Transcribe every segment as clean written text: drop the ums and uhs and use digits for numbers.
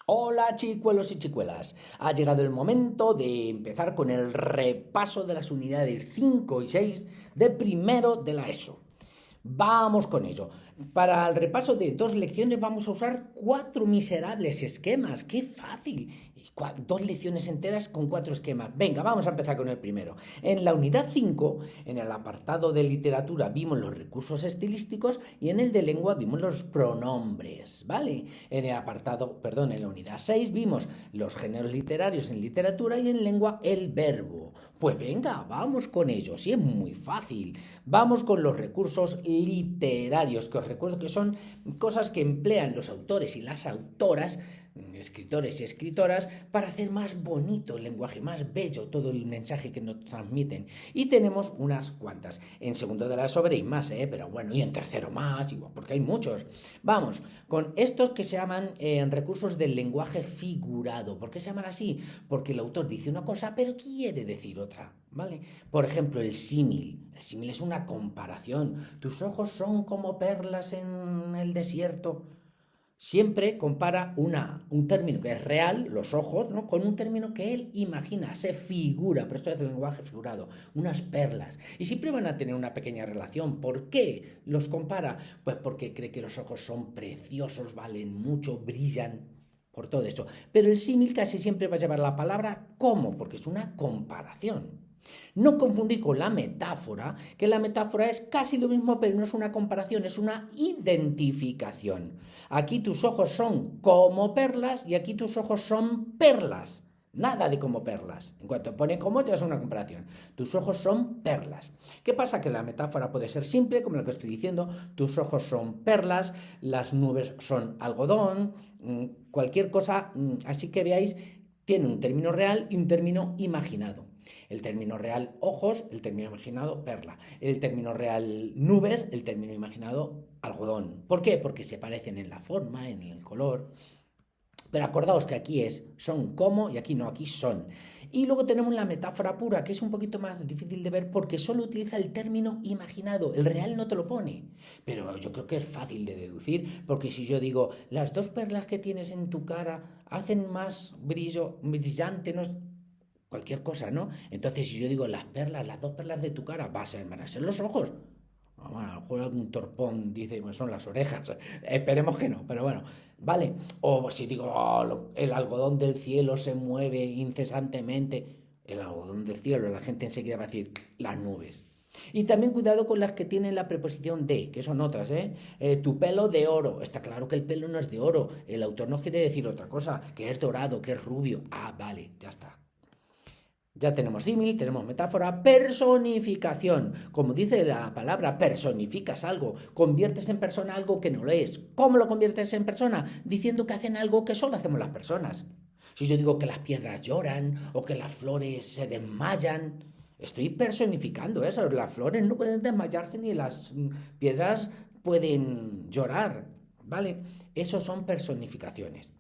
Hola chicuelos y chicuelas, ha llegado el momento de empezar con el repaso de las unidades 5 y 6 de primero de la ESO. Vamos con ello. Para el repaso de 2 lecciones vamos a usar 4 miserables esquemas. ¡Qué fácil! 2 lecciones enteras con 4 esquemas. Venga, vamos a empezar con el primero. En la unidad 5, en el apartado de literatura, vimos los recursos estilísticos y en el de lengua vimos los pronombres, ¿vale? En el apartado, perdón, en la unidad 6 vimos los géneros literarios en literatura y en lengua el verbo. Pues venga, vamos con ellos y es muy fácil. Vamos con los recursos literarios, que os recuerdo que son cosas que emplean los autores y las autoras, escritores y escritoras, para hacer más bonito el lenguaje, más bello todo el mensaje que nos transmiten. Y tenemos unas cuantas. En segundo de la ESO veréis más, pero bueno, y en tercero más, igual, porque hay muchos. Vamos, con estos que se llaman recursos del lenguaje figurado. ¿Por qué se llaman así? Porque el autor dice una cosa, pero quiere decir otra, ¿vale? Por ejemplo, el símil. El símil es una comparación. Tus ojos son como perlas en el desierto. Siempre compara un término que es real, los ojos, ¿no? Con un término que él imagina, se figura, pero esto es el lenguaje figurado, unas perlas. Y siempre van a tener una pequeña relación. ¿Por qué los compara? Pues porque cree que los ojos son preciosos, valen mucho, brillan, por todo esto. Pero el símil casi siempre va a llevar la palabra como, porque es una comparación. No confundir con la metáfora, que la metáfora es casi lo mismo, pero no es una comparación, es una identificación. Aquí tus ojos son como perlas y aquí tus ojos son perlas. Nada de como perlas. En cuanto pone como, ya es una comparación. Tus ojos son perlas. ¿Qué pasa? Que la metáfora puede ser simple, como lo que estoy diciendo. Tus ojos son perlas, las nubes son algodón, cualquier cosa. Así que veáis, tiene un término real y un término imaginado. El término real ojos, el término imaginado perla. El término real nubes, el término imaginado algodón. ¿Por qué? Porque se parecen en la forma, en el color. Pero acordaos que aquí son como y aquí no, aquí son. Y luego tenemos la metáfora pura, que es un poquito más difícil de ver porque solo utiliza el término imaginado. El real no te lo pone. Pero yo creo que es fácil de deducir, porque si yo digo, las 2 perlas que tienes en tu cara hacen más brillo, brillante, no, cualquier cosa, ¿no? Entonces, si yo digo las 2 perlas de tu cara, van a ser los ojos. Bueno, a lo mejor algún torpón dice, pues son las orejas. Esperemos que no, pero bueno, vale. O si digo, el algodón del cielo se mueve incesantemente. El algodón del cielo, la gente enseguida va a decir las nubes. Y también cuidado con las que tienen la preposición de, que son otras, ¿eh? Tu pelo de oro. Está claro que el pelo no es de oro. El autor nos quiere decir otra cosa, que es dorado, que es rubio. Ah, vale, ya está. Ya tenemos símil, tenemos metáfora, personificación. Como dice la palabra, personificas algo, conviertes en persona algo que no lo es. ¿Cómo lo conviertes en persona? Diciendo que hacen algo que solo hacemos las personas. Si yo digo que las piedras lloran o que las flores se desmayan, estoy personificando eso. Las flores no pueden desmayarse ni las piedras pueden llorar, ¿vale? Eso son personificaciones.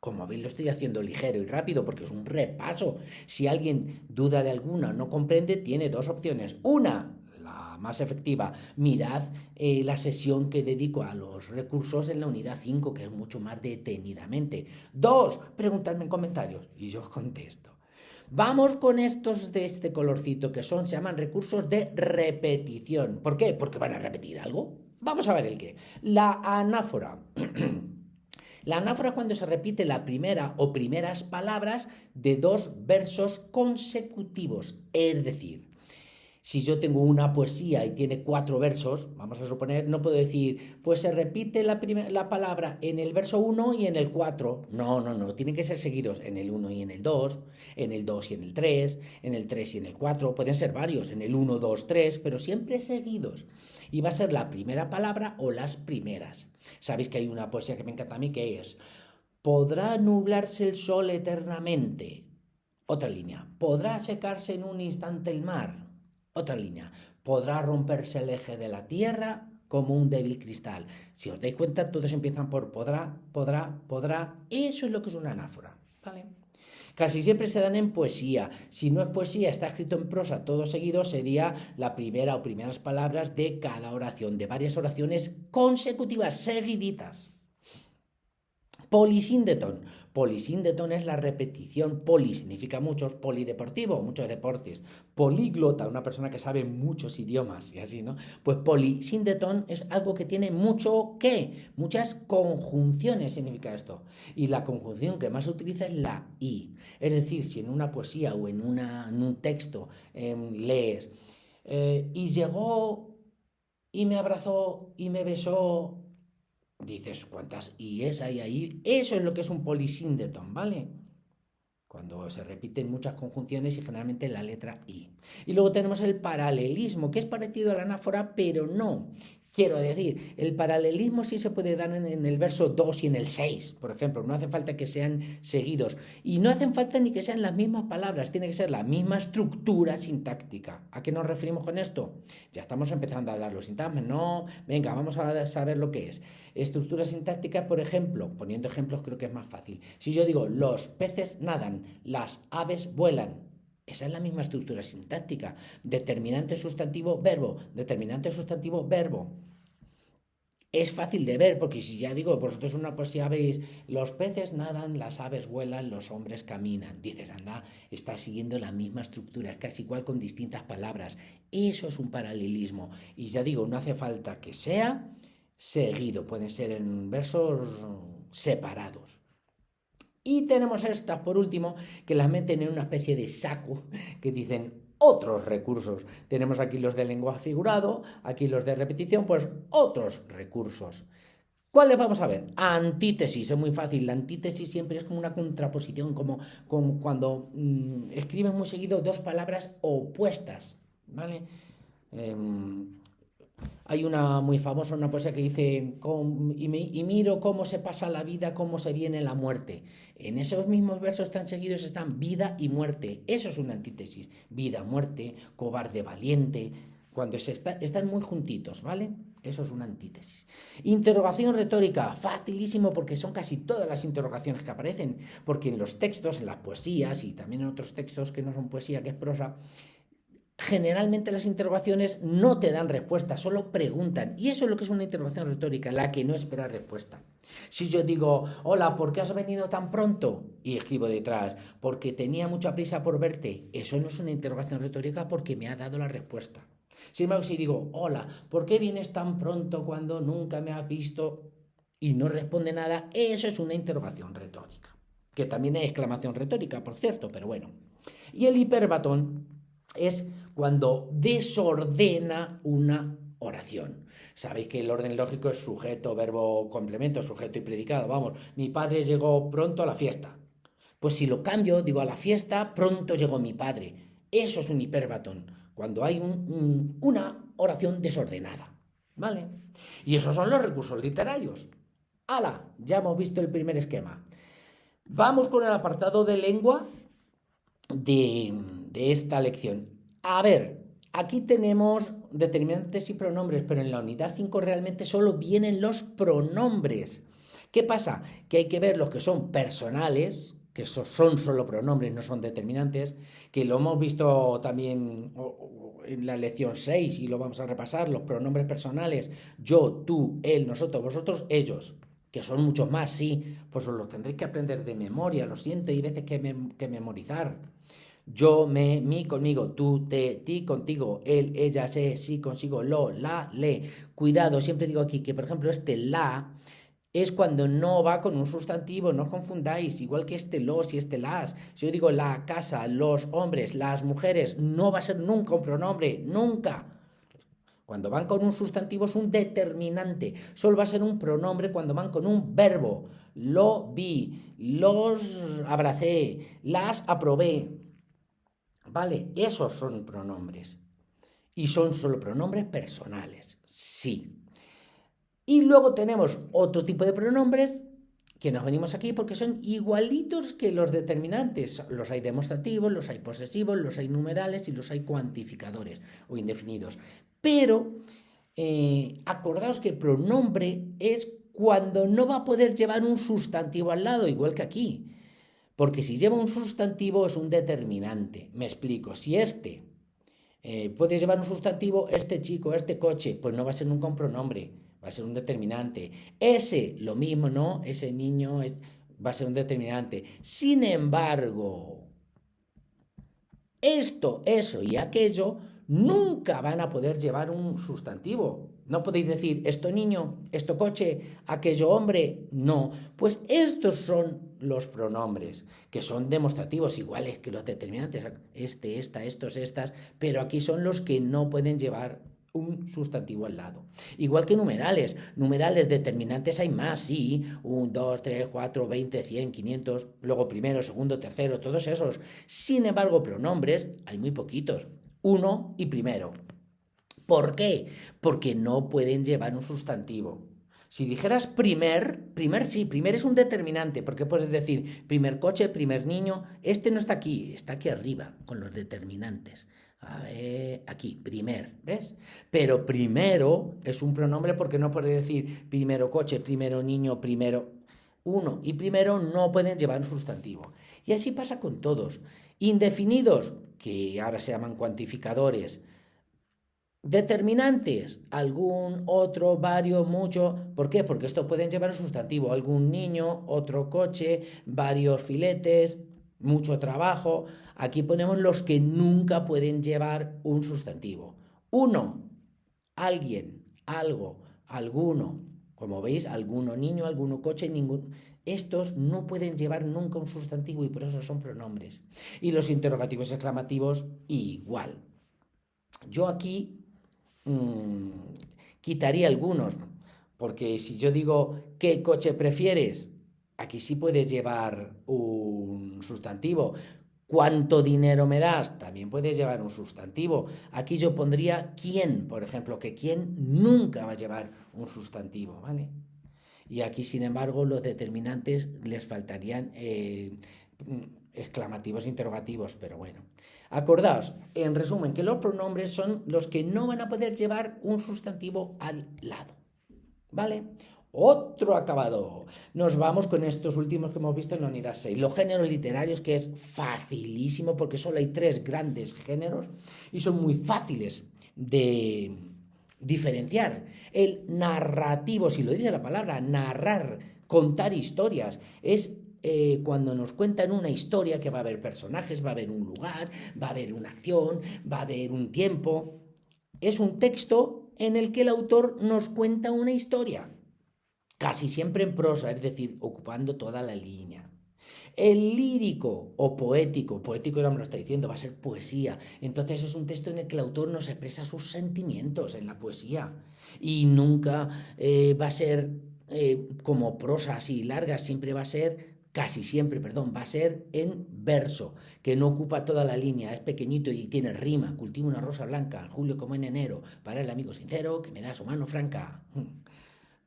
Como veis, lo estoy haciendo ligero y rápido porque es un repaso. Si alguien duda de alguna o no comprende, tiene 2 opciones. Una, la más efectiva, mirad la sesión que dedico a los recursos en la unidad 5, que es mucho más detenidamente. 2, preguntadme en comentarios y yo os contesto. Vamos con estos de este colorcito que se llaman recursos de repetición. ¿Por qué? Porque van a repetir algo. Vamos a ver el qué. La anáfora. La anáfora es cuando se repite la primera o primeras palabras de 2 versos consecutivos. Es decir, si yo tengo una poesía y tiene 4 versos, vamos a suponer, no puedo decir, pues se repite la palabra en el verso 1 y en el 4. No, no, no, tienen que ser seguidos en el 1 y en el 2, en el 2 y en el 3, en el 3 y en el 4. Pueden ser varios, en el 1, 2, 3, pero siempre seguidos. Y va a ser la primera palabra o las primeras. Sabéis que hay una poesía que me encanta a mí que es, ¿podrá nublarse el sol eternamente? Otra línea, ¿podrá secarse en un instante el mar? Otra línea, podrá romperse el eje de la Tierra como un débil cristal. Si os dais cuenta, todos empiezan por podrá, podrá, podrá. Eso es lo que es una anáfora. ¿Vale? Casi siempre se dan en poesía. Si no es poesía, está escrito en prosa, todo seguido, sería la primera o primeras palabras de cada oración, de varias oraciones consecutivas, seguiditas. Polisíndeton. Polisíndeton es la repetición. Poli significa muchos, polideportivo, muchos deportes. Políglota, una persona que sabe muchos idiomas y así, ¿no? Pues polisíndeton es algo que tiene mucho ¿qué? Muchas conjunciones significa esto. Y la conjunción que más se utiliza es la i. Es decir, si en una poesía o en un texto lees y llegó y me abrazó y me besó. Dices, ¿cuántas i's hay ahí? Eso es lo que es un polisíndeton, ¿vale? Cuando se repiten muchas conjunciones y generalmente la letra i. Y luego tenemos el paralelismo, que es parecido a la anáfora, pero no. Quiero decir, el paralelismo sí se puede dar en el verso 2 y en el 6, por ejemplo. No hace falta que sean seguidos. Y no hacen falta ni que sean las mismas palabras, tiene que ser la misma estructura sintáctica. ¿A qué nos referimos con esto? Ya estamos empezando a dar los sintagmas, ¿no? Venga, vamos a saber lo que es. Estructura sintáctica, por ejemplo, poniendo ejemplos creo que es más fácil. Si yo digo, los peces nadan, las aves vuelan. Esa es la misma estructura sintáctica. Determinante sustantivo, verbo. Determinante sustantivo, verbo. Es fácil de ver porque si ya digo, vosotros una poesía veis, los peces nadan, las aves vuelan, los hombres caminan. Dices, anda, está siguiendo la misma estructura, casi igual con distintas palabras. Eso es un paralelismo. Y ya digo, no hace falta que sea seguido, pueden ser en versos separados. Y tenemos estas, por último, que las meten en una especie de saco que dicen otros recursos. Tenemos aquí los de lenguaje figurado, aquí los de repetición, pues otros recursos. ¿Cuáles vamos a ver? Antítesis, es muy fácil. La antítesis siempre es como una contraposición, como cuando escriben muy seguido dos palabras opuestas, ¿vale? Hay una muy famosa, una poesía que dice y miro cómo se pasa la vida, cómo se viene la muerte. En esos mismos versos tan seguidos están vida y muerte. Eso es una antítesis. Vida, muerte, cobarde, valiente. Cuando están muy juntitos, ¿vale? Eso es una antítesis. Interrogación retórica, facilísimo porque son casi todas las interrogaciones que aparecen. Porque en los textos, en las poesías y también en otros textos que no son poesía, que es prosa, generalmente las interrogaciones no te dan respuesta, solo preguntan. Y eso es lo que es una interrogación retórica, la que no espera respuesta. Si yo digo, hola, ¿por qué has venido tan pronto? Y escribo detrás, porque tenía mucha prisa por verte. Eso no es una interrogación retórica porque me ha dado la respuesta. Sin embargo, si digo, hola, ¿por qué vienes tan pronto cuando nunca me has visto? Y no responde nada, eso es una interrogación retórica. Que también es exclamación retórica, por cierto, pero bueno. Y el hiperbatón es cuando desordena una oración. Sabéis que el orden lógico es sujeto, verbo, complemento, sujeto y predicado. Vamos, mi padre llegó pronto a la fiesta. Pues si lo cambio, digo a la fiesta, pronto llegó mi padre. Eso es un hiperbatón, cuando hay una oración desordenada. ¿Vale? Y esos son los recursos literarios. ¡Hala! Ya hemos visto el primer esquema. Vamos con el apartado de lengua de esta lección. A ver, aquí tenemos determinantes y pronombres, pero en la unidad 5 realmente solo vienen los pronombres. ¿Qué pasa? Que hay que ver los que son personales, que son solo pronombres, no son determinantes, que lo hemos visto también en la lección 6 y lo vamos a repasar, los pronombres personales, yo, tú, él, nosotros, vosotros, ellos, que son muchos más, sí, pues os los tendréis que aprender de memoria, lo siento, hay veces que memorizar. Yo, me, mí, conmigo, tú, te, ti, contigo, él, ella, se, sí, consigo, lo, la, le. Cuidado, siempre digo aquí que, por ejemplo, este la es cuando no va con un sustantivo, no os confundáis, igual que este los y este las. Si yo digo la casa, los hombres, las mujeres, no va a ser nunca un pronombre, nunca. Cuando van con un sustantivo es un determinante, solo va a ser un pronombre cuando van con un verbo. Lo vi, los abracé, las aprobé. ¿Vale? Esos son pronombres. Y son solo pronombres personales. Sí. Y luego tenemos otro tipo de pronombres que nos venimos aquí porque son igualitos que los determinantes. Los hay demostrativos, los hay posesivos, los hay numerales y los hay cuantificadores o indefinidos. Pero acordaos que pronombre es cuando no va a poder llevar un sustantivo al lado, igual que aquí. Porque si lleva un sustantivo es un determinante. Me explico. Si puede llevar un sustantivo, este chico, este coche, pues no va a ser nunca un pronombre. va a ser un determinante. Ese, lo mismo, ¿no? Ese niño va a ser un determinante. Sin embargo, esto, eso y aquello nunca van a poder llevar un sustantivo. No podéis decir esto niño, esto coche, aquello hombre. No, pues estos son los pronombres, que son demostrativos iguales que los determinantes, este, esta, estos, estas, pero aquí son los que no pueden llevar un sustantivo al lado. Igual que numerales. Numerales determinantes hay más, sí. 1, 2, 3, 4, 20, 100, 500. Luego primero, segundo, tercero, todos esos. Sin embargo, pronombres hay muy poquitos. Uno y primero. ¿Por qué? Porque no pueden llevar un sustantivo. Si dijeras primer sí, primer es un determinante, porque puedes decir primer coche, primer niño. Este no está aquí arriba, con los determinantes. A ver, aquí, primer, ¿ves? Pero primero es un pronombre porque no puedes decir primero coche, primero niño, primero. Uno y primero no pueden llevar un sustantivo. Y así pasa con todos. Indefinidos, que ahora se llaman cuantificadores. Determinantes, algún, otro, varios, mucho. ¿Por qué? Porque esto pueden llevar un sustantivo. Algún niño, otro coche, varios filetes, mucho trabajo. Aquí ponemos los que nunca pueden llevar un sustantivo. Uno, alguien, algo, alguno. Como veis, alguno niño, alguno coche, ningún. Estos no pueden llevar nunca un sustantivo y por eso son pronombres. Y los interrogativos exclamativos igual. Yo aquí quitaría algunos, porque si yo digo ¿qué coche prefieres? Aquí sí puedes llevar un sustantivo. ¿Cuánto dinero me das? También puedes llevar un sustantivo. Aquí yo pondría quién, por ejemplo, que quién nunca va a llevar un sustantivo, ¿vale? Y aquí, sin embargo, los determinantes les faltarían exclamativos, interrogativos, pero bueno. Acordaos, en resumen, que los pronombres son los que no van a poder llevar un sustantivo al lado, ¿vale? Otro acabado. Nos vamos con estos últimos que hemos visto en la unidad 6. Los géneros literarios, que es facilísimo porque solo hay 3 grandes géneros y son muy fáciles de diferenciar. El narrativo, si lo dice la palabra, narrar, contar historias, es cuando nos cuentan una historia que va a haber personajes, va a haber un lugar, va a haber una acción, va a haber un tiempo. Es un texto en el que el autor nos cuenta una historia, casi siempre en prosa, es decir, ocupando toda la línea. El lírico o poético ya me lo está diciendo, va a ser poesía. Entonces es un texto en el que el autor nos expresa sus sentimientos en la poesía. Y nunca va a ser como prosa así larga, siempre va a ser, casi siempre, perdón, va a ser en verso, que no ocupa toda la línea, es pequeñito y tiene rima. Cultivo una rosa blanca, en julio como en enero, para el amigo sincero que me da su mano franca.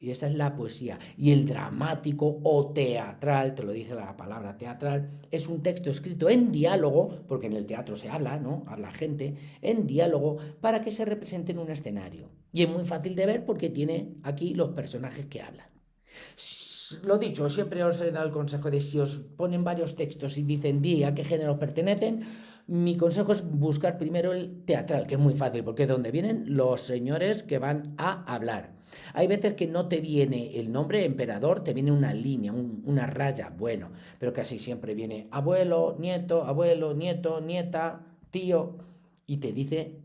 Y esa es la poesía. Y el dramático o teatral, te lo dice la palabra teatral, es un texto escrito en diálogo, porque en el teatro se habla, ¿no? Habla gente, en diálogo, para que se represente en un escenario. Y es muy fácil de ver porque tiene aquí los personajes que hablan. Lo dicho, siempre os he dado el consejo de si os ponen varios textos y dicen di a qué género pertenecen, mi consejo es buscar primero el teatral, que es muy fácil, porque es donde vienen los señores que van a hablar. Hay veces que no te viene el nombre emperador, te viene una línea, una raya, bueno, pero casi siempre viene abuelo, nieto, nieta, tío, y te dice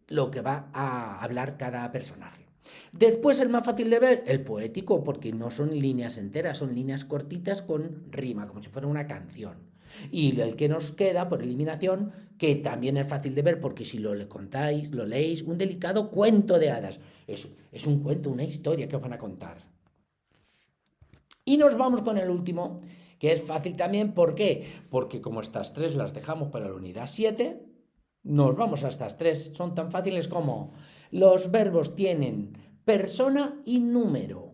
lo que va a hablar cada personaje. Después el más fácil de ver, el poético, porque no son líneas enteras, son líneas cortitas con rima, como si fuera una canción. Y el que nos queda por eliminación, que también es fácil de ver, porque si lo contáis, lo leéis, un delicado cuento de hadas. Es un cuento, una historia que os van a contar. Y nos vamos con el último, que es fácil también. ¿Por qué? Porque como estas 3 las dejamos para la unidad 7, nos vamos a estas 3. Son tan fáciles como los verbos tienen persona y número.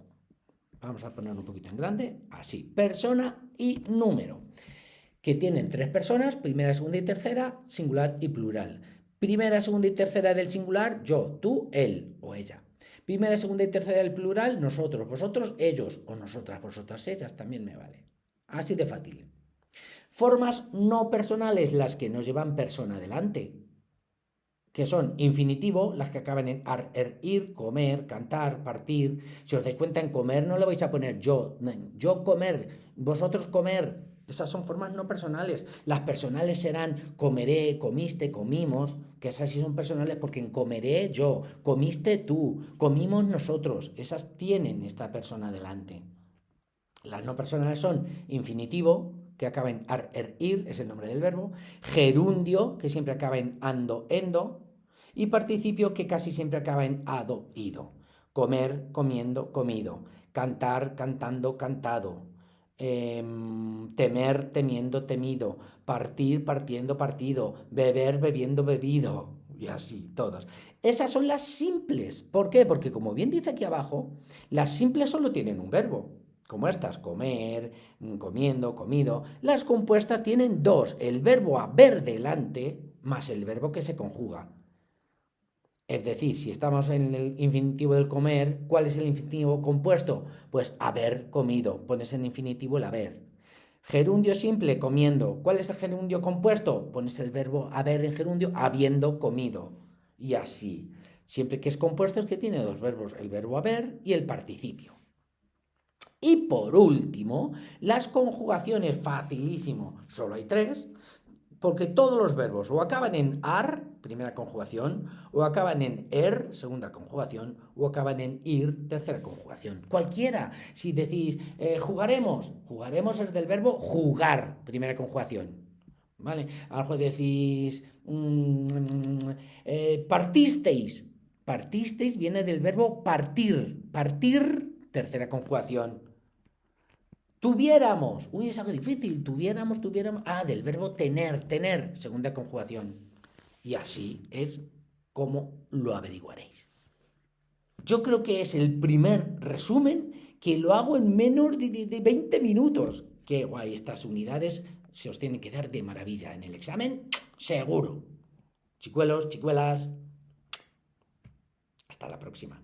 Vamos a poner un poquito en grande, así, persona y número, que tienen 3 personas, primera, segunda y tercera, singular y plural. Primera, segunda y tercera del singular, yo, tú, él o ella. Primera, segunda y tercera del plural, nosotros, vosotros, ellos o nosotras, vosotras, ellas, también me vale. Así de fácil. Formas no personales, las que no llevan persona delante. que son infinitivo, las que acaban en ar, er, ir, comer, cantar, partir. Si os dais cuenta, en comer no le vais a poner yo comer, vosotros comer. Esas son formas no personales. Las personales serán comeré, comiste, comimos, que esas sí son personales porque en comeré yo, comiste tú, comimos nosotros. Esas tienen esta persona delante. Las no personales son infinitivo, que acaba en ar, er, ir, es el nombre del verbo, gerundio, que siempre acaba en ando, endo, y participio, que casi siempre acaba en ado, ido. Comer, comiendo, comido. Cantar, cantando, cantado. Temer, temiendo, temido. Partir, partiendo, partido. Beber, bebiendo, bebido. Y así, todos. Esas son las simples. ¿Por qué? Porque como bien dice aquí abajo, las simples solo tienen un verbo. Como estas, comer, comiendo, comido. Las compuestas tienen dos, el verbo haber delante más el verbo que se conjuga. Es decir, si estamos en el infinitivo del comer, ¿cuál es el infinitivo compuesto? Pues haber comido, pones en infinitivo el haber. Gerundio simple, comiendo. ¿Cuál es el gerundio compuesto? Pones el verbo haber en gerundio, habiendo comido. Y así. Siempre que es compuesto es que tiene dos verbos, el verbo haber y el participio. Y por último, las conjugaciones, facilísimo, solo hay tres, porque todos los verbos o acaban en ar, primera conjugación, o acaban en er, segunda conjugación, o acaban en ir, tercera conjugación. Cualquiera. Si decís jugaremos, jugaremos es del verbo jugar, primera conjugación. ¿Vale? Algo decís partisteis. Partisteis viene del verbo partir. Partir, tercera conjugación. Tuviéramos, uy, es algo difícil, tuviéramos, del verbo tener, tener, segunda conjugación. Y así es como lo averiguaréis. Yo creo que es el primer resumen que lo hago en menos de 20 minutos. Qué guay, estas unidades se os tienen que dar de maravilla en el examen, seguro. Chicuelos, chicuelas, hasta la próxima.